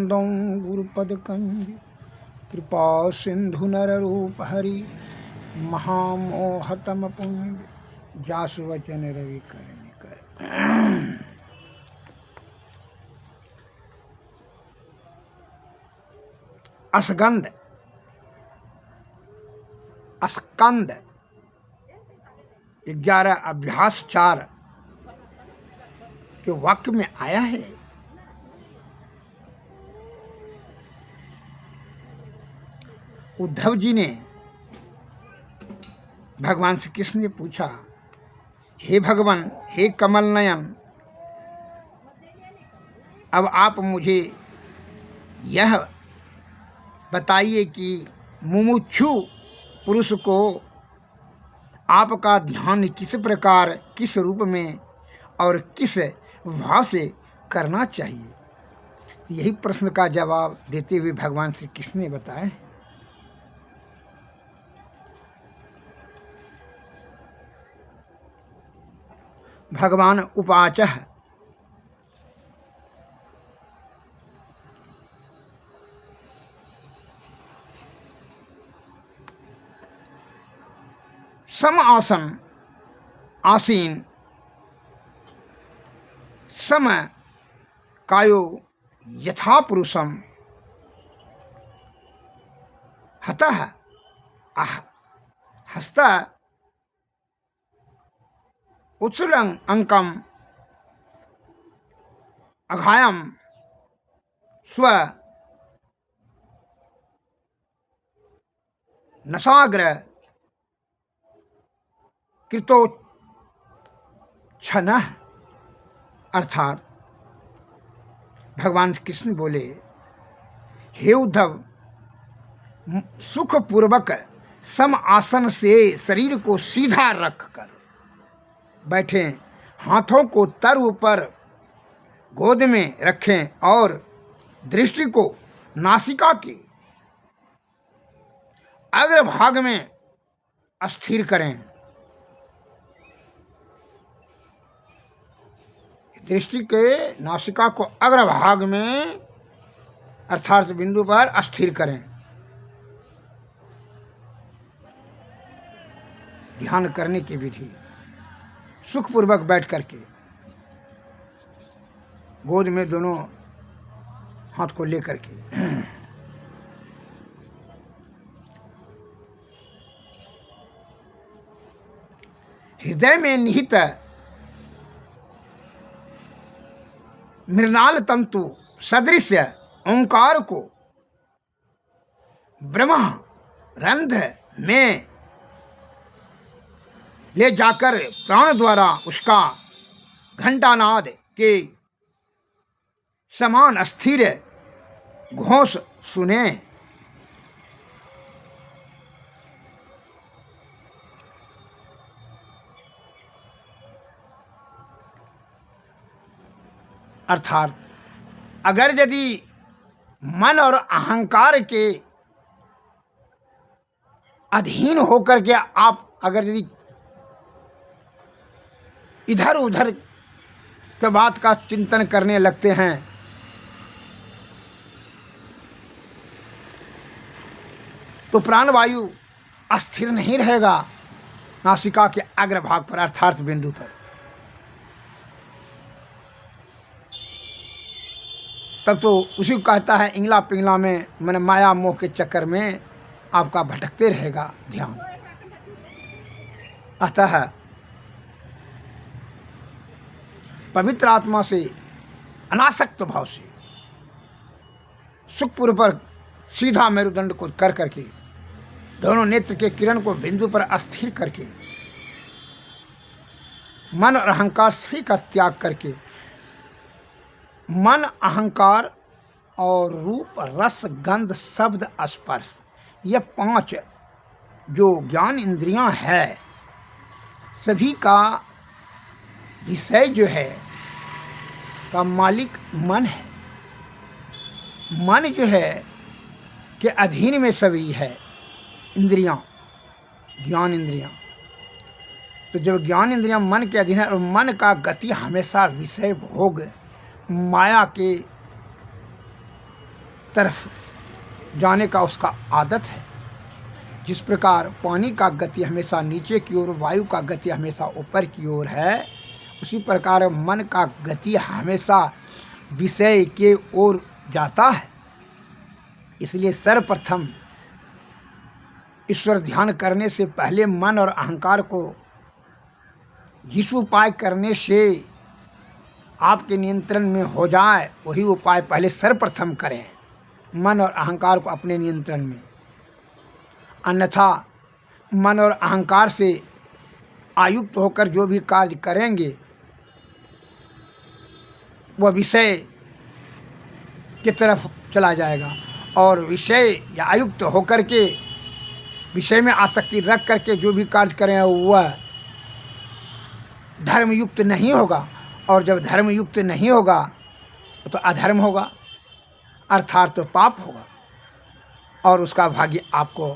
वंदौ गुरुपद कंज कृपा सिंधु नर रूप हरि महामोहतम पुंज जासु वचन रवि कर असगंध अस्कंद 11 अभ्यास 4 के वाक्य में आया है। उद्धव जी ने भगवान श्री कृष्ण ने पूछा, हे भगवान, हे कमल नयन, अब आप मुझे यह बताइए कि मुमुक्षु पुरुष को आपका ध्यान किस प्रकार, किस रूप में और किस भाव से करना चाहिए। यही प्रश्न का जवाब देते हुए भगवान श्री कृष्ण ने बताया। भगवान उवाचः सम आसन आसीन सम कायो यथा पुरुषम हतः हस्त उत्सुलं अंकम अघायम स्व नसाग्र कृतो छन। अर्थात भगवान कृष्ण बोले, हे उद्धव, सुखपूर्वक सम आसन से शरीर को सीधा रखकर बैठें, हाथों को तर्व पर गोद में रखें और दृष्टि को नासिका के अग्रभाग में स्थिर करें। दृष्टि के नासिका को अग्रभाग में अर्थात बिंदु पर स्थिर करें। ध्यान करने की विधि, सुखपूर्वक बैठ करके गोद में दोनों हाथ को लेकर के हृदय में निहित मृणाल तंतु सदृश ओंकार को ब्रह्म रंध्र में ले जाकर प्राण द्वारा उसका घंटानाद के समान स्थिर घोष सुने। अर्थात अगर यदि मन और अहंकार के अधीन होकर के आप अगर यदि इधर उधर के बात का चिंतन करने लगते हैं तो प्राणवायु अस्थिर नहीं रहेगा नासिका के अग्रभाग पर अर्थात बिंदु पर। तब तो उसी को कहता है इंगला पिंगला में, मैंने माया मोह के चक्कर में आपका भटकते रहेगा ध्यान। अतः पवित्र आत्मा से अनासक्त भाव से सुखपूर्वक सीधा मेरुदंड को कर करके दोनों नेत्र के किरण को बिंदु पर अस्थिर करके मन और अहंकार सभी का त्याग करके मन, अहंकार और रूप, रस, गंध, शब्द, स्पर्श, ये 5 जो ज्ञान इंद्रियां है सभी का विषय जो है का मालिक मन है। मन जो है के अधीन में सभी है इंद्रियां, ज्ञान इंद्रियां। तो जब ज्ञान इंद्रियां मन के अधीन है और मन का गति हमेशा विषय भोग माया के तरफ जाने का उसका आदत है। जिस प्रकार पानी का गति हमेशा नीचे की ओर, वायु का गति हमेशा ऊपर की ओर है, उसी प्रकार मन का गति हमेशा विषय के ओर जाता है। इसलिए सर्वप्रथम ईश्वर ध्यान करने से पहले मन और अहंकार को जिस उपाय करने से आपके नियंत्रण में हो जाए, वही उपाय पहले सर्वप्रथम करें, मन और अहंकार को अपने नियंत्रण में। अन्यथा मन और अहंकार से आयुक्त होकर जो भी कार्य करेंगे वह विषय की तरफ चला जाएगा, और विषय या आयुक्त होकर के विषय में आसक्ति रख करके जो भी कार्य करें वह धर्मयुक्त नहीं होगा, और जब धर्मयुक्त नहीं होगा तो अधर्म होगा, अर्थात तो पाप होगा, और उसका भाग्य आपको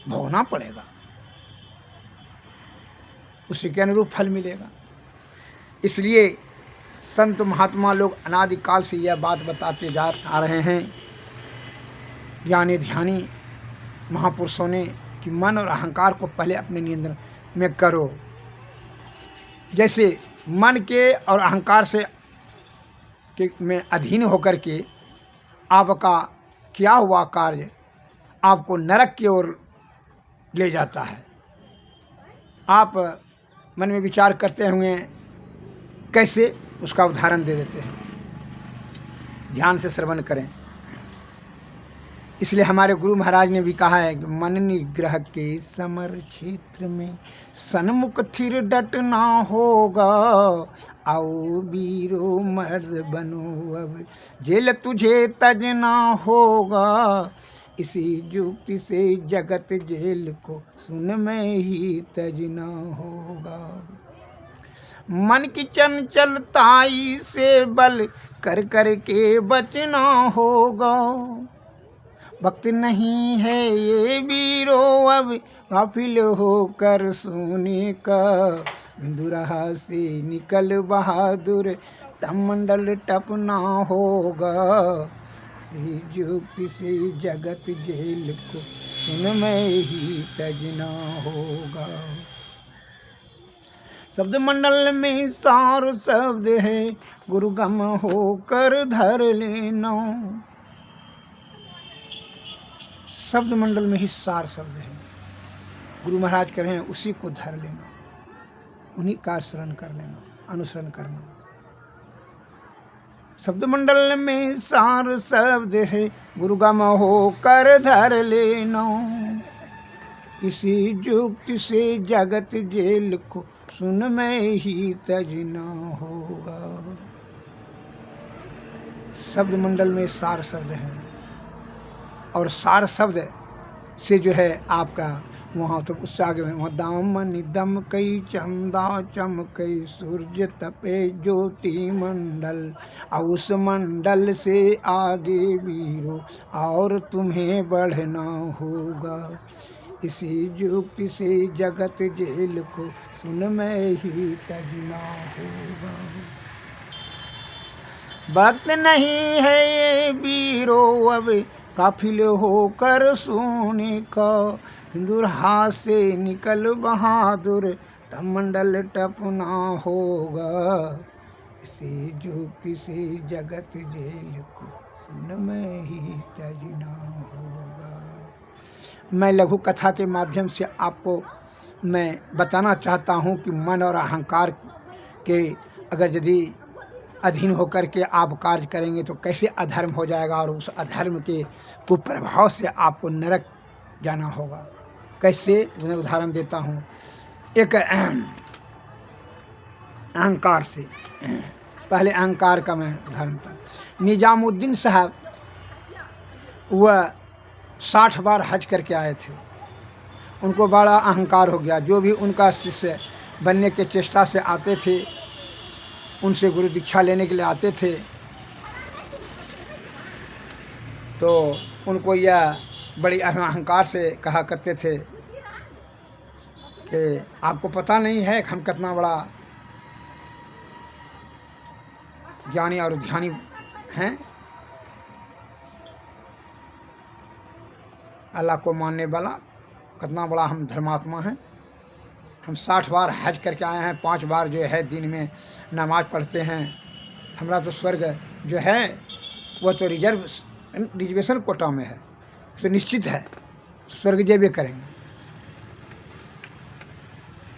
भोगना पड़ेगा, उसी के अनुरूप फल मिलेगा। इसलिए संत महात्मा लोग अनादिकाल से यह बात बताते जा आ रहे हैं, ज्ञानी ध्यानी महापुरुषों ने, कि मन और अहंकार को पहले अपने नियंत्रण में करो। जैसे मन के और अहंकार से में अधीन होकर के आपका किया हुआ कार्य आपको नरक की ओर ले जाता है। आप मन में विचार करते होंगे कैसे, उसका उदाहरण दे देते हैं, ध्यान से श्रवण करें। इसलिए हमारे गुरु महाराज ने भी कहा है कि मन निग्रह के समर क्षेत्र में सन्मुख थिर डटना होगा, आओ वीरो मर्द बनो अब जेल तुझे तजना होगा, इसी युक्ति से जगत जेल को सुन में ही तजना होगा। मन की चंचलताई से बल कर कर के बचना होगा, वक्त नहीं है ये वीरो अब गाफिल होकर सोने का, बिंदुराहा से निकल बहादुर तमंडल टपना होगा, इसी युक्ति से जगत जेल को सुन में ही तजना होगा। शब्द मंडल में सार शब्द है, गुरुगम होकर धर लेना। शब्द मंडल में ही सार शब्द है, गुरु महाराज कह रहे हैं उसी को धर लेना, उन्हीं का शरण कर लेना, अनुसरण करना। शब्द मंडल में सार शब्द है, गुरुगम होकर धर लेना, इसी युक्ति से जगत जेल को सुन में ही तजना होगा। शब्द मंडल में सार शब्द है, और सार शब्द से जो है आपका वहाँ तो उससे आगे में, वहाँ दामन दम कई चंदा चमकई सूर्य तपे ज्योति मंडल, और उस मंडल से आगे वीरो और तुम्हें बढ़ना होगा, इसी युक्ति से जगत जेल को सुन में ही तजना होगा। वक्त नहीं है ये वीरो अब काफिल होकर सोने का, हिंदुरहा से निकल बहादुर तमंडल टपना होगा, इसी युक्ति से जगत जेल को सुन में ही तजना होगा। मैं लघु कथा के माध्यम से आपको मैं बताना चाहता हूँ कि मन और अहंकार के अगर यदि अधीन होकर के आप कार्य करेंगे तो कैसे अधर्म हो जाएगा, और उस अधर्म के कुप्रभाव से आपको नरक जाना होगा। कैसे, मैं उदाहरण देता हूँ। एक अहंकार से, पहले अहंकार का मैं उदाहरण था। निजामुद्दीन साहब वह 60 बार हज करके आए थे, उनको बड़ा अहंकार हो गया। जो भी उनका शिष्य बनने के चेष्टा से आते थे, उनसे गुरु दीक्षा लेने के लिए आते थे, तो उनको यह बड़ी अहंकार से कहा करते थे कि आपको पता नहीं है हम कितना बड़ा ज्ञानी और ध्यानी हैं, अल्लाह को मानने वाला, कितना बड़ा हम धर्मात्मा हैं। हम 60 बार हज करके आए हैं, 5 बार जो है दिन में नमाज पढ़ते हैं। हमारा तो स्वर्ग जो है वह तो रिजर्वेशन कोटा में है, तो निश्चित है स्वर्ग जेबे करेंगे।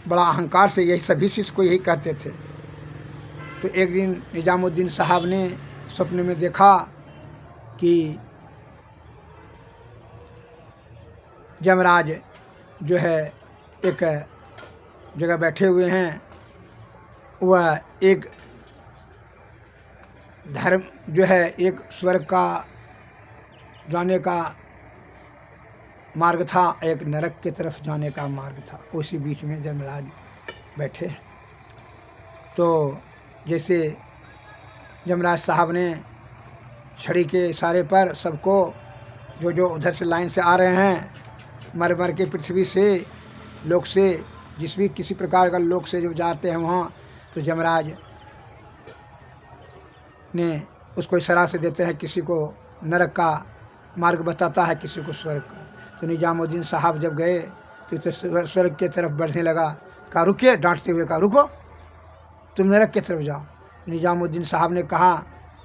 बड़ा अहंकार से यही सभी शिष्य को यही कहते थे। तो एक दिन निजामुद्दीन साहब ने सपने में देखा कि यमराज जो है एक जगह बैठे हुए हैं, वह एक धर्म जो है एक स्वर्ग का जाने का मार्ग था, एक नरक की तरफ जाने का मार्ग था। उसी बीच में यमराज बैठे। तो जैसे यमराज साहब ने छड़ी के इशारे पर सबको जो उधर से लाइन से आ रहे हैं, मर मर के पृथ्वी से लोक से जिस भी किसी प्रकार का लोक से जो जाते हैं वहाँ, तो यमराज ने उसको इशारा से देते हैं, किसी को नरक का मार्ग बताता है, किसी को स्वर्ग का। तो निजामुद्दीन साहब जब गए तो स्वर्ग की तरफ बढ़ने लगा, कहा रुकिए, डांटते हुए कहा रुको, तुम नरक की तरफ जाओ। निजामुद्दीन साहब ने कहा,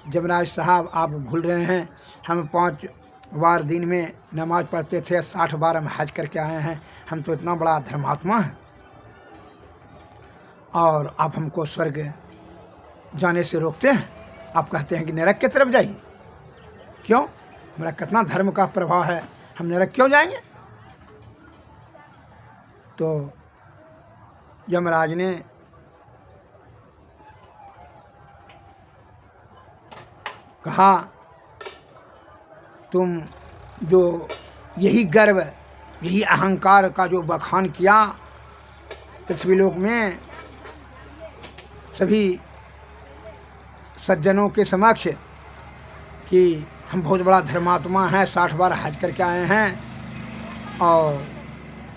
यमराज साहब आप भूल रहे हैं, हम 5 बार दिन में नमाज पढ़ते थे, 60 बार हम हज करके आए हैं, हम तो इतना बड़ा धर्मात्मा हैं और आप हमको स्वर्ग जाने से रोकते हैं। आप कहते हैं कि नरक की तरफ जाइए। क्यों? हमारा कितना धर्म का प्रभाव है, हम नरक क्यों जाएंगे? तो यमराज ने कहा, तुम जो यही गर्व, यही अहंकार का जो बखान किया पृथ्वी लोक में सभी सज्जनों के समक्ष कि हम बहुत बड़ा धर्मात्मा हैं, 60 बार हज करके आए हैं और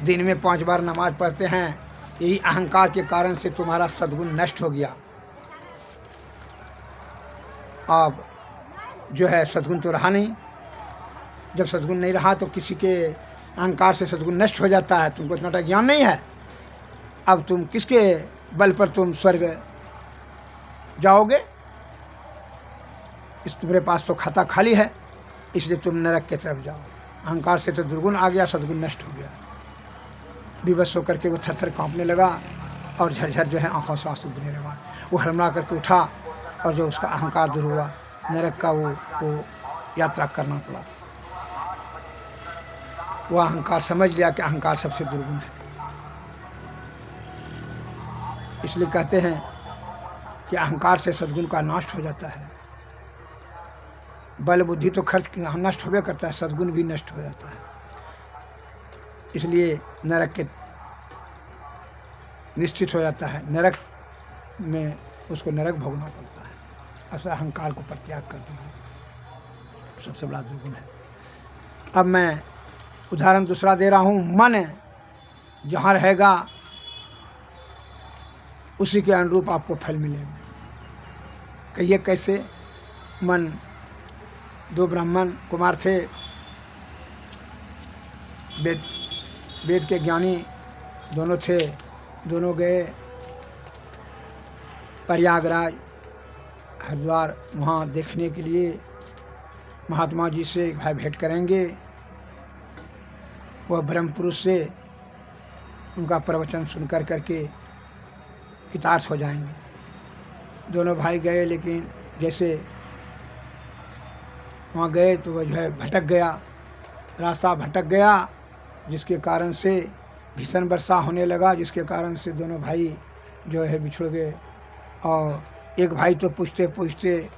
दिन में 5 बार नमाज पढ़ते हैं, यही अहंकार के कारण से तुम्हारा सद्गुण नष्ट हो गया। अब जो है सद्गुण तो रहा नहीं। जब सद्गुण नहीं रहा तो किसी के अहंकार से सद्गुण नष्ट हो जाता है। तुमको इतना ज्ञान नहीं है, अब तुम किसके बल पर तुम स्वर्ग जाओगे? इस तुम्हारे पास तो खाता खाली है, इसलिए तुम नरक की तरफ जाओ। अहंकार से तो दुर्गुण आ गया, सद्गुण नष्ट हो गया। विवश होकर के वो थर-थर कांपने लगा और झरझर जो है आंखों से आंसू गिरने लगा। वो हड़बड़ा करके उठा और जो उसका अहंकार दूर हुआ, नरक का वो यात्रा करना पड़ा। वो अहंकार समझ लिया कि अहंकार सबसे दुर्गुण है। इसलिए कहते हैं कि अहंकार से सद्गुण का नाश हो जाता है। बल बुद्धि तो खर्च नष्ट होवे करता है, सद्गुण भी नष्ट हो जाता है। इसलिए नरक के निश्चित हो जाता है, नरक में उसको नरक भोगना पड़ता है। ऐसा अहंकार को परित्याग कर देना सबसे बड़ा दुर्गुण है। अब मैं उदाहरण दूसरा दे रहा हूँ। मन जहाँ रहेगा उसी के अनुरूप आपको फल मिलेगा। कहिए कैसे? मन, 2 ब्राह्मण कुमार थे, वेद के ज्ञानी दोनों थे। दोनों गए प्रयागराज हरिद्वार, वहाँ देखने के लिए महात्मा जी से भाई भेंट करेंगे। वह ब्रह्म पुरुष से उनका प्रवचन सुनकर करके कृतार्थ हो जाएंगे। दोनों भाई गए, लेकिन जैसे वहाँ गए तो वह जो है भटक गया, रास्ता भटक गया, जिसके कारण से भीषण वर्षा होने लगा, जिसके कारण से दोनों भाई जो है बिछड़ गए। और एक भाई तो पूछते पूछते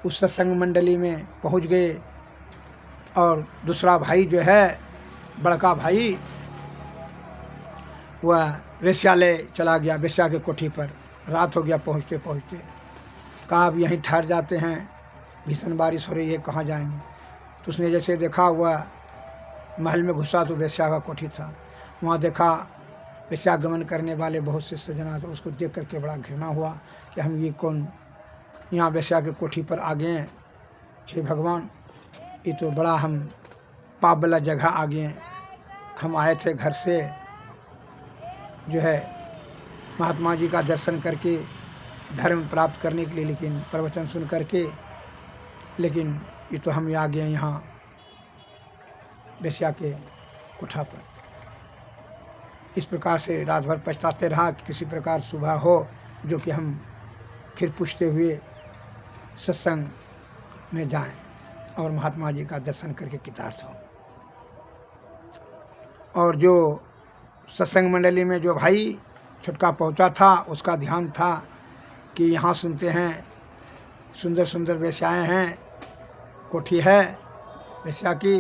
उस सत्संग मंडली में पहुँच गए और दूसरा भाई जो है, बड़का भाई, वह वेश्यालय चला गया, वेश्या के कोठी पर। रात हो गया पहुँचते पहुँचते। कहा अब यहीं ठहर जाते हैं, भीषण बारिश हो रही है, कहाँ जाएंगे? तो उसने जैसे देखा, हुआ महल में घुसा तो वेश्या का कोठी था। वहाँ देखा वेश्या गमन करने वाले बहुत से सज्जना, तो उसको देख करके बड़ा घृणा हुआ कि हम ये कौन यहाँ वेश्या के कोठी पर आ गए हैं। हे भगवान, ये तो बड़ा हम पाप वाला जगह आगे हम आए थे घर से जो है महात्मा जी का दर्शन करके धर्म प्राप्त करने के लिए, लेकिन प्रवचन सुन करके, लेकिन ये तो हम आ गए यहाँ बेस्या के कोठा पर। इस प्रकार से रात भर पछताते रहा कि किसी प्रकार सुबह हो जो कि हम फिर पूछते हुए सत्संग में जाएं और महात्मा जी का दर्शन करके कृतार्थ हों। और जो सत्संग मंडली में जो भाई छुटका पहुंचा था उसका ध्यान था कि यहाँ सुनते हैं सुंदर सुंदर वेश्याएँ हैं, कोठी है वेश्या की,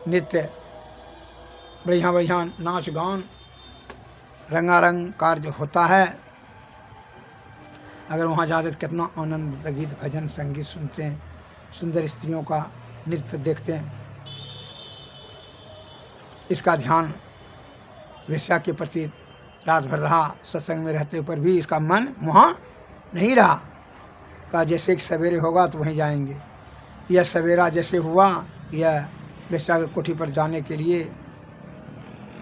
नृत्य बढ़िया बढ़िया नाच गान रंगारंग कार्य होता है। अगर वहाँ जाते तो कितना आनंद गीत भजन संगीत सुनते हैं, सुंदर स्त्रियों का नृत्य देखते हैं। इसका ध्यान वेश्या के प्रति रात भर रहा। सत्संग में रहते पर भी इसका मन वहाँ नहीं रहा। कहा जैसे कि सवेरे होगा तो वहीं जाएंगे। यह सवेरा जैसे हुआ, यह वेश्या की कोठी पर जाने के लिए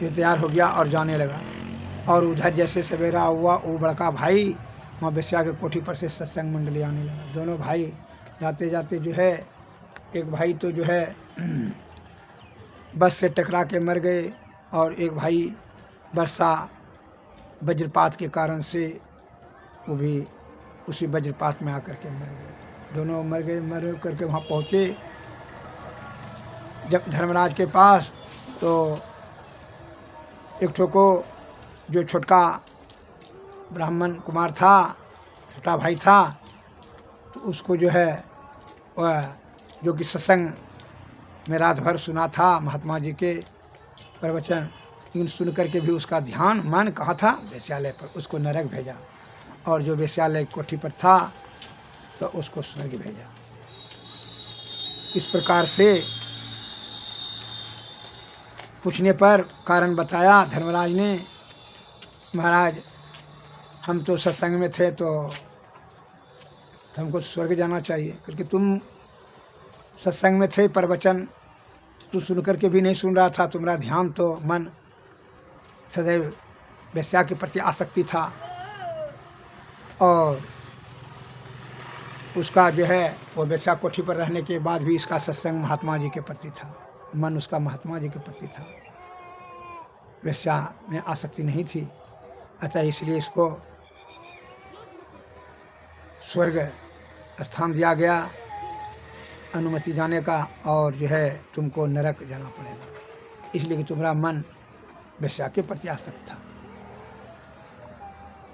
ये तैयार हो गया और जाने लगा। और उधर जैसे सवेरा हुआ वो बड़का भाई वहाँ वेश्या की कोठी पर से सत्संग मंडली आने लगा। दोनों भाई जाते जाते जो है, एक भाई तो जो है बस से टकरा के मर गए और एक भाई वर्षा वज्रपात के कारण से वो भी उसी वज्रपात में आकर के मर गए। दोनों मर गए। मर करके वहाँ पहुँचे जब धर्मराज के पास, तो एक ठो को जो छोटका ब्राह्मण कुमार था, छोटा भाई था, तो उसको जो है वह जो कि सत्संग में रात भर सुना था महात्मा जी के प्रवचन, लेकिन सुन करके भी उसका ध्यान मन कहाँ था, वेश्यालय पर। उसको नरक भेजा और जो वेश्यालय कोठी पर था तो उसको स्वर्ग भेजा। इस प्रकार से पूछने पर कारण बताया धर्मराज ने, महाराज हम तो सत्संग में थे तो हमको स्वर्ग जाना चाहिए, क्योंकि तुम सत्संग में थे, प्रवचन तू सुन करके भी नहीं सुन रहा था, तुम्हारा ध्यान तो मन सदैव वेश्या के प्रति आसक्ति था। और उसका जो है वो वेश्या कोठी पर रहने के बाद भी इसका सत्संग महात्मा जी के प्रति था, मन उसका महात्मा जी के प्रति था, वेश्या में आसक्ति नहीं थी। अतः इसलिए इसको स्वर्ग स्थान दिया गया, अनुमति जाने का, और जो है तुमको नरक जाना पड़ेगा, इसलिए कि तुम्हारा मन वेश्या के प्रति आसक्त था।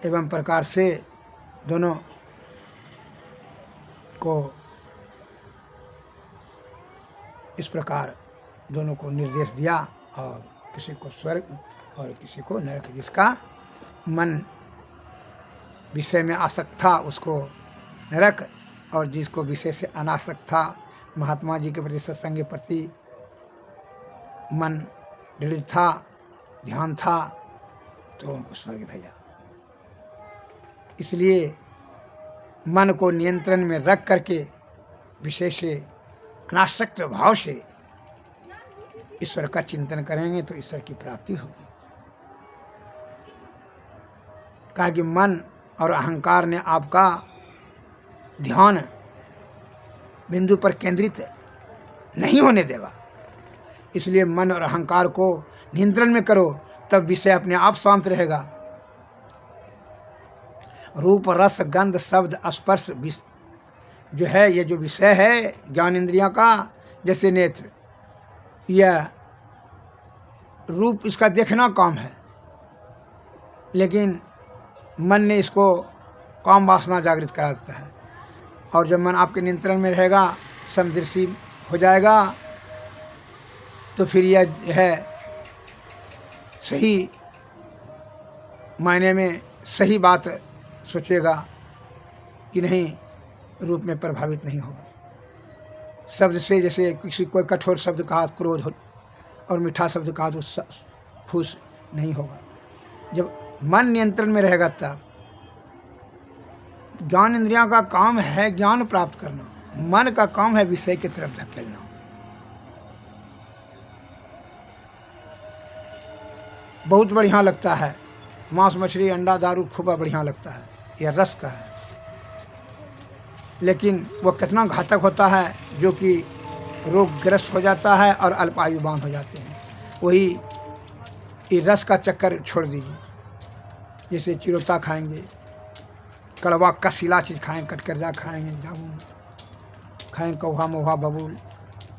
एवं प्रकार से दोनों को इस प्रकार दोनों को निर्देश दिया, और किसी को स्वर्ग और किसी को नरक। जिसका मन विषय में आसक्त था उसको नरक, और जिसको विषय से अनासक्त था, महात्मा जी के प्रति सत्संग के प्रति मन दृढ़ था, ध्यान था, तो उनको स्वर्ग भेजा। इसलिए मन को नियंत्रण में रख करके विषय से अनासक्त भाव से ईश्वर का चिंतन करेंगे तो ईश्वर की प्राप्ति होगी। कहा कि मन और अहंकार ने आपका ध्यान बिंदु पर केंद्रित नहीं होने देगा, इसलिए मन और अहंकार को नियंत्रण में करो, तब विषय अपने आप शांत रहेगा। रूप रस गंध शब्द स्पर्श जो है, ये जो विषय है ज्ञान इंद्रियों का, जैसे नेत्र, यह रूप इसका देखना काम है, लेकिन मन ने इसको काम वासना जागृत करा देता है। और जब मन आपके नियंत्रण में रहेगा, समदर्शी हो जाएगा, तो फिर यह है सही मायने में सही बात सोचेगा कि नहीं, रूप में प्रभावित नहीं होगा। शब्द से जैसे किसी कोई कठोर शब्द कहा क्रोध हो, और मीठा शब्द कहा तो फूस नहीं होगा। जब मन नियंत्रण में रहेगा तब। ज्ञान इंद्रियों का काम है ज्ञान प्राप्त करना, मन का काम है विषय की तरफ धकेलना। बहुत बढ़िया लगता है। मांस मछली अंडा दारू खूब बढ़िया लगता है, यह रस का है। लेकिन वो कितना घातक होता है, जो कि रोगग्रस्त हो जाता है और अल्पायुवान हो जाते हैं। वही ये रस का चक्कर छोड़ दीजिए। जैसे चिरोता खाएंगे, कड़वा कसीला चीज़ खाएंगे, कटकरजा खाएंगे, जामुन खाएंगे, कौहा मोहा बबूल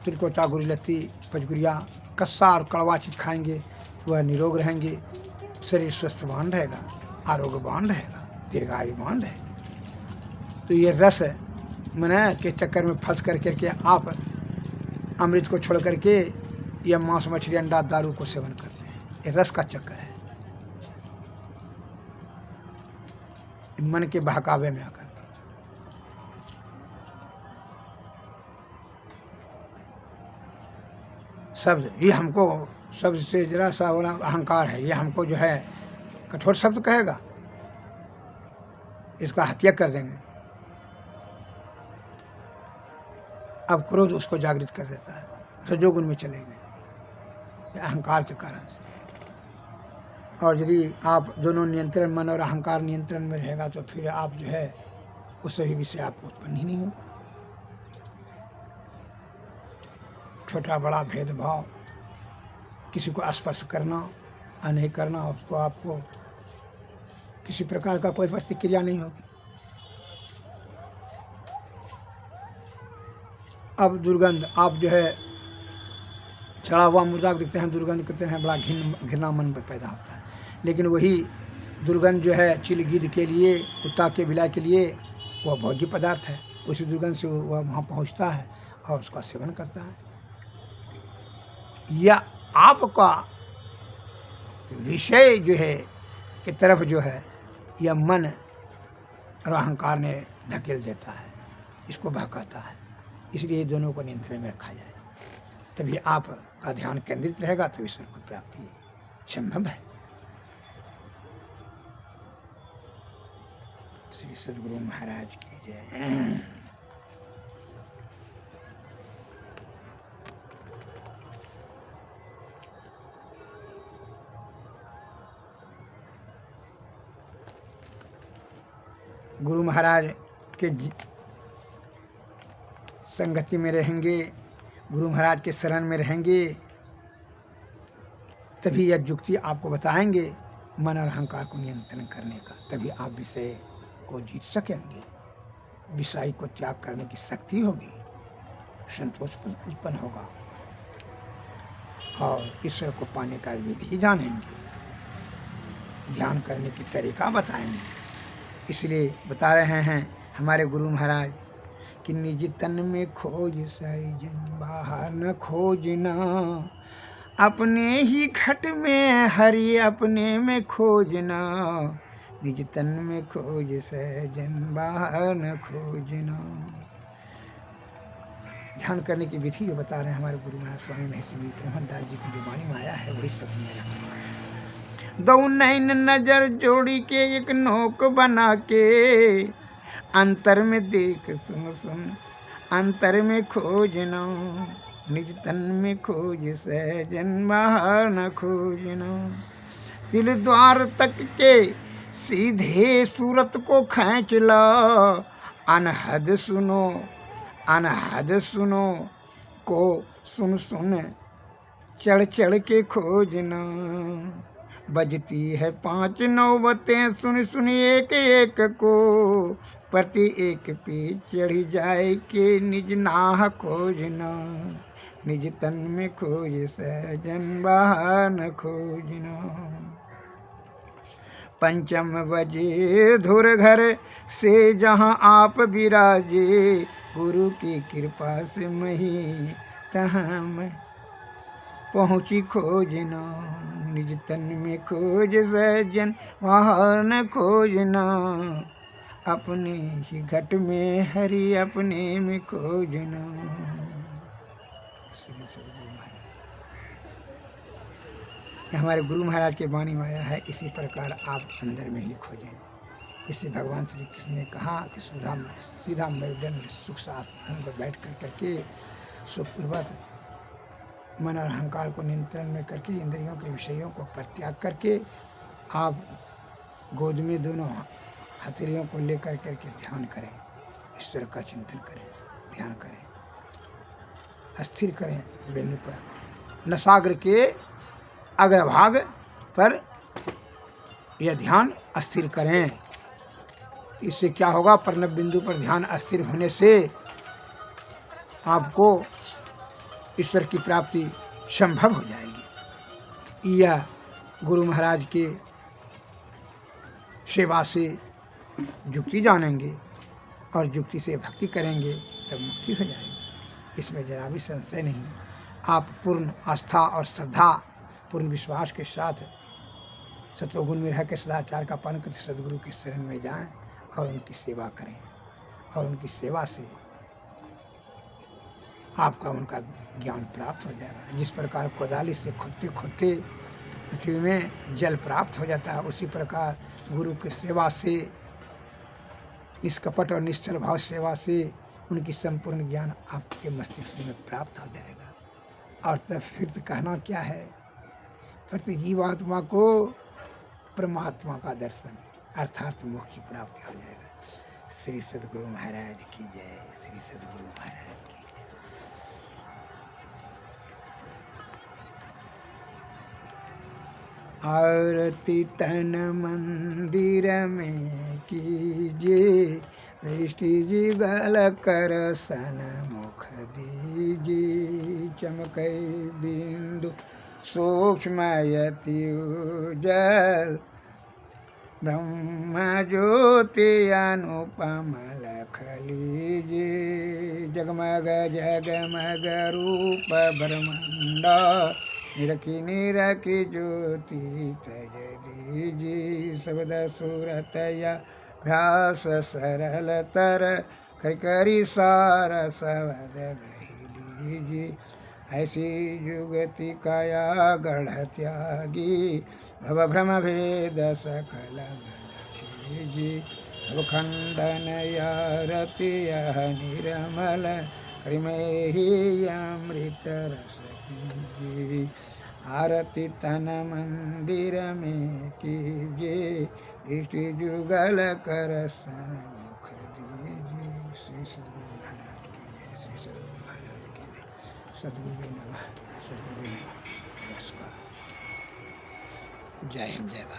तिलकोचा गुरिलत्ती पचगुरिया कस्सा और कड़वा चीज़ खाएंगे, वह निरोग रहेंगे, शरीर स्वस्थवान रहेगा, आरोग्यवान रहेगा, दीर्घायुवान रहेगा। तो ये रस मना के चक्कर में फंस करके आप अमृत को छोड़ करके या मांस मछली अंडा दारू को सेवन करते हैं। ये रस का चक्कर है, मन के बहकावे में आकर। शब्द ये हमको शब्द से जरा सा होना अहंकार है, ये हमको जो है कठोर शब्द कहेगा, इसका हत्या कर देंगे। अब क्रोध उसको जागृत कर देता है, रजोगुण में चले गए अहंकार के कारण से। और यदि आप दोनों नियंत्रण, मन और अहंकार नियंत्रण में रहेगा, तो फिर आप जो है उससे भी विषय आपको उत्पन्न ही नहीं होगा। छोटा बड़ा भेदभाव, किसी को स्पर्श करना और नहीं करना, उसको आपको किसी प्रकार का कोई प्रतिक्रिया नहीं होगी। अब दुर्गंध, आप जो है चढ़ा हुआ मुर्दा देखते हैं, दुर्गंध करते हैं, बड़ा घृणा मन पर पैदा होता है। लेकिन वही दुर्गंध जो है चील गिद्ध के लिए, कुत्ता के बिलाई के लिए वह भोज्य पदार्थ है। उसी दुर्गंध से वह वहाँ पहुँचता है और उसका सेवन करता है। या आपका विषय जो है की तरफ जो है यह मन और अहंकार ने धकेल देता है, इसको बहकाता है। इसलिए दोनों को नियंत्रण में रखा जाए, तभी आपका ध्यान केंद्रित रहेगा, तभी ईश्वर की प्राप्ति संभव है। श्री सद्गुरु महाराज की जय। गुरु महाराज के संगति में रहेंगे, गुरु महाराज के शरण में रहेंगे, तभी यह युक्ति आपको बताएंगे मन और अहंकार को नियंत्रण करने का। तभी आप विषय को जीत सकेंगे, विषय को त्याग करने की शक्ति होगी, संतोष उत्पन्न होगा और ईश्वर को पाने का विधि जानेंगे, ध्यान करने की तरीका बताएंगे। इसलिए बता रहे हैं हमारे गुरु महाराज कि निज तन में खोज सैजन बाहर न खोजना, अपने ही घट में हरि अपने में खोजना, निज तन में खोज सैजन बाहर न खोजना। ध्यान करने की विधि जो बता रहे हैं हमारे गुरु महाराज स्वामी महर्षि ब्रह्मदास जी की जो वाणी माया है, वही सब में रखना। दो नैन नजर जोड़ी के एक नोक बना के, अंतर में देख सुन सुन अंतर में खोजना, निज तन में खोज सहजन बाहर न खोजना। तिल द्वार तक के सीधे सूरत को खींच ला, अनहद सुनो को सुन सुन चढ़ चढ़ के खोजना। बजती है 5 नौबतें सुन सुन एक एक को, प्रति एक पे चढ़ी जाए के निज नाह खोजना, निज तन में खोज सहजन बाहर न खोजना। पंचम बजे धुर घर से जहाँ आप विराजे, गुरु की कृपा से मही तहाँ मैं पहुँची खोजना, निज तन में खोज सज्जन बाहर न खोजना, अपने ही घट में हरि अपने में खोजना। हमारे गुरु महाराज के वाणी माया है, इसी प्रकार आप अंदर में ही खोजें। इससे भगवान श्री कृष्ण ने कहा कि सीधा मेरुदंड सुख आसन पर बैठ कर करके सुखपूर्वक मन और अहंकार को नियंत्रण में करके इंद्रियों के विषयों को परित्याग करके आप गोद में दोनों हथेलियों को लेकर करके ध्यान करें, ईश्वर का चिंतन करें, ध्यान करें, अस्थिर करें बिंदु पर, नसाग्र के अग्रभाग पर यह ध्यान अस्थिर करें। इससे क्या होगा, प्रणव बिंदु पर ध्यान अस्थिर होने से आपको ईश्वर की प्राप्ति संभव हो जाएगी। यह गुरु महाराज के सेवा से युक्ति जानेंगे और युक्ति से भक्ति करेंगे तब मुक्ति हो जाएगी, इसमें जरा भी संशय नहीं। आप पूर्ण आस्था और श्रद्धा, पूर्ण विश्वास के साथ सत्वगुण में रह के सदाचार का पालन करके सदगुरु की शरण में जाएं और उनकी सेवा करें, और उनकी सेवा से आपका उनका ज्ञान प्राप्त हो जाएगा। जिस प्रकार कोदाली से खोदते खोदते पृथ्वी में जल प्राप्त हो जाता है, उसी प्रकार गुरु की सेवा से, निष्कपट और निश्चल भाव सेवा से उनकी संपूर्ण ज्ञान आपके मस्तिष्क में प्राप्त हो जाएगा। और तब फिर तो कहना क्या है, प्रति जीवात्मा को परमात्मा का दर्शन अर्थात मोक्ष की प्राप्ति हो जाएगा। श्री सद्गुरु महाराज की जय, श्री सद्गुरु महाराज की जय। आरती तन मंदिर में कीजिए, दृष्टि जुगल कर सन्मुख दीजिए। चमकै बिंदु सूक्ष्मयति उज्जल, ब्रह्म ज्योति अनुपम लख लीजिए। जगमग जगमग रूप ब्रह्मांड, निरखी निरखी ज्योति तज दीजिए। शब्द सूरत या भ्यास सरल तर, कर करी सार शब्द गही लीजिए। ऐसी युगति काया गढ़ त्यागी, भव भ्रम भेद सकल मन कीजिए। भव खंडन या रति यह निर्मल, करिमें ही अमृत रस कीजिए। आरती तन मंदिर में कीजिए, दृष्टि जुगल कर सन्मुख दीजिए। श्री सद्गुरु महाराज की जय, श्री सद्गुरु महाराज की जय। सद्गुरु नमः, सद्गुरु नमस्कार। जय हिंद, जय भारत।